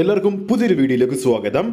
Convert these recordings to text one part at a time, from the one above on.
എല്ലാവർക്കും പുതിയൊരു വീഡിയോയിലേക്ക് സ്വാഗതം.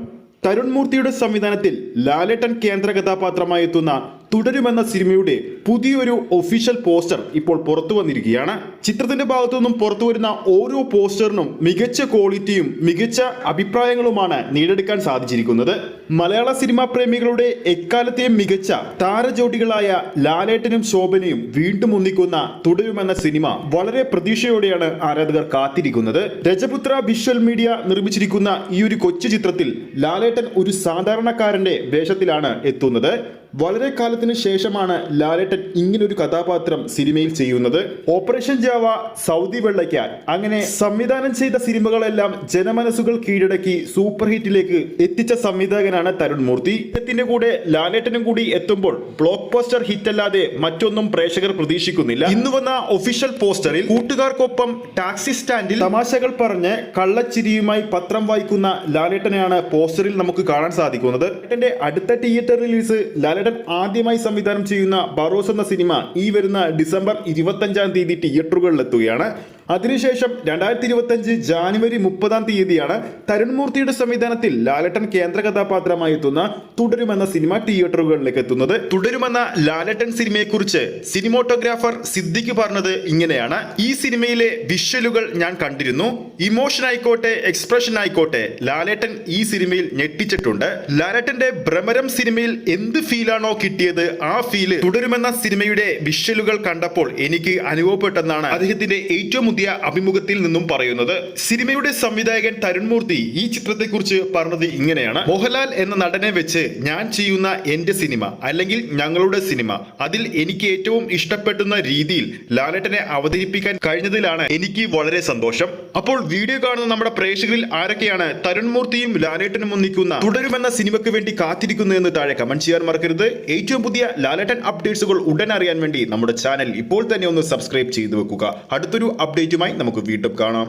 തരുൺ മൂർത്തിയുടെ സംവിധാനത്തിൽ ലാലേട്ടൻ കേന്ദ്ര കഥാപാത്രമായി എത്തുന്ന തുടരുമെന്ന സിനിമയുടെ പുതിയൊരു ഒഫീഷ്യൽ പോസ്റ്റർ ഇപ്പോൾ പുറത്തു വന്നിരിക്കുകയാണ്. ചിത്രത്തിന്റെ ഭാഗത്തു നിന്നും പുറത്തു വരുന്ന ഓരോ പോസ്റ്ററിനും മികച്ച ക്വാളിറ്റിയും മികച്ച അഭിപ്രായങ്ങളുമാണ് നേടിയെടുക്കാൻ സാധിച്ചിരിക്കുന്നത്. മലയാള സിനിമാ പ്രേമികളുടെ എക്കാലത്തെയും മികച്ച താരജോഡികളായ ലാലേട്ടനും ശോഭനയും വീണ്ടും ഒന്നിക്കുന്ന തുടരുമെന്ന സിനിമ വളരെ പ്രതീക്ഷയോടെയാണ് ആരാധകർ കാത്തിരിക്കുന്നത്. രജപുത്ര വിഷ്വൽ മീഡിയ നിർമ്മിച്ചിരിക്കുന്ന ഈ ഒരു കൊച്ചു ചിത്രത്തിൽ ലാലേട്ടൻ ഒരു സാധാരണക്കാരന്റെ വേഷത്തിലാണ് എത്തുന്നത്. വളരെ കാലത്തിന് ശേഷമാണ് ലാലേട്ടൻ ഇങ്ങനൊരു കഥാപാത്രം സിനിമയിൽ ചെയ്യുന്നത്. ഓപ്പറേഷൻ ജാവ, സൗദി വെള്ളയ്ക്ക, അങ്ങനെ സംവിധാനം ചെയ്ത സിനിമകളെല്ലാം ജനമനസ്സുകൾ കീഴടക്കി സൂപ്പർ ഹിറ്റിലേക്ക് എത്തിച്ച സംവിധായകനാണ് തരുൺ മൂർത്തി. ഇതിന്റെ കൂടെ ലാലേട്ടനും കൂടി എത്തുമ്പോൾ ബ്ലോക്ക് പോസ്റ്റർ ഹിറ്റ് അല്ലാതെ മറ്റൊന്നും പ്രേക്ഷകർ പ്രതീക്ഷിക്കുന്നില്ല. ഇന്ന് വന്ന ഒഫീഷ്യൽ പോസ്റ്ററിൽ കൂട്ടുകാർക്കൊപ്പം ടാക്സി സ്റ്റാൻഡിൽ തമാശകൾ പറഞ്ഞ് കള്ളച്ചിരിയുമായി പത്രം വായിക്കുന്ന ലാലേട്ടനെയാണ് പോസ്റ്ററിൽ നമുക്ക് കാണാൻ സാധിക്കുന്നത്. ലാലേട്ടന്റെ അടുത്ത തിയേറ്റർ റിലീസ് ലാലേട്ടൻ ആദ്യമായി സംവിധാനം ചെയ്യുന്ന ബറോസ് എന്ന സിനിമ ഈ വരുന്ന ഡിസംബർ 25 തിയേറ്ററുകളിലെത്തുകയാണ്. അതിനുശേഷം 2025 ജാനുവരി 30 തരുൺ മൂർത്തിയുടെ സംവിധാനത്തിൽ ലാലേട്ടൻ കേന്ദ്ര കഥാപാത്രമായി എത്തുന്ന തുടരുമെന്ന സിനിമ തിയേറ്ററുകളിലേക്ക് എത്തുന്നത്. തുടരുമെന്ന ലാലേട്ടൻ സിനിമയെക്കുറിച്ച് സിനിമോട്ടോഗ്രാഫർ സിദ്ദിഖ് പറഞ്ഞത് ഇങ്ങനെയാണ്: ഈ സിനിമയിലെ വിഷ്വലുകൾ ഞാൻ കണ്ടിരുന്നു. ഇമോഷൻ ആയിക്കോട്ടെ, എക്സ്പ്രഷൻ ആയിക്കോട്ടെ, ലാലേട്ടൻ ഈ സിനിമയിൽ ഞെട്ടിച്ചിട്ടുണ്ട്. ലാലേട്ടന്റെ ഭ്രമരം സിനിമയിൽ എന്ത് ഫീലാണോ കിട്ടിയത്, ആ ഫീല് തുടരുമെന്ന സിനിമയുടെ വിഷ്വലുകൾ കണ്ടപ്പോൾ എനിക്ക് അനുഭവപ്പെട്ടെന്നാണ് അദ്ദേഹത്തിന്റെ ഏറ്റവും പുതിയ അഭിമുഖത്തിൽ നിന്നും പറയുന്നത്. സിനിമയുടെ സംവിധായകൻ തരുൺ മൂർത്തി ഈ ചിത്രത്തെക്കുറിച്ച് പറഞ്ഞത് ഇങ്ങനെയാണ്: മോഹൻലാൽ എന്ന നടനെ വെച്ച് ഞാൻ ചെയ്യുന്ന എന്റെ സിനിമ, അല്ലെങ്കിൽ ഞങ്ങളുടെ സിനിമ, അതിൽ എനിക്ക് ഏറ്റവും ഇഷ്ടപ്പെടുന്ന രീതിയിൽ ലാലേട്ടനെ അവതരിപ്പിക്കാൻ കഴിഞ്ഞതിലാണ് എനിക്ക് വളരെ സന്തോഷം. അപ്പോൾ വീഡിയോ കാണുന്ന നമ്മുടെ പ്രേക്ഷകരിൽ ആരൊക്കെയാണ് തരുൺ മൂർത്തിയും ലാലേട്ടനും ഒന്നിക്കുന്ന തുടരുമെന്ന സിനിമയ്ക്ക് വേണ്ടി കാത്തിരിക്കുന്നു എന്ന് താഴെ കമന്റ് ചെയ്യാൻ മറക്കരുത്. ഏറ്റവും പുതിയ ലാലേട്ടൻ അപ്ഡേറ്റ്സുകൾ ഉടൻ അറിയാൻ വേണ്ടി നമ്മുടെ ചാനൽ ഇപ്പോൾ തന്നെ ഒന്ന് സബ്സ്ക്രൈബ് ചെയ്തു വെക്കുക. അടുത്തൊരു അപ്ഡേറ്റുമായി നമുക്ക് വീണ്ടും കാണാം.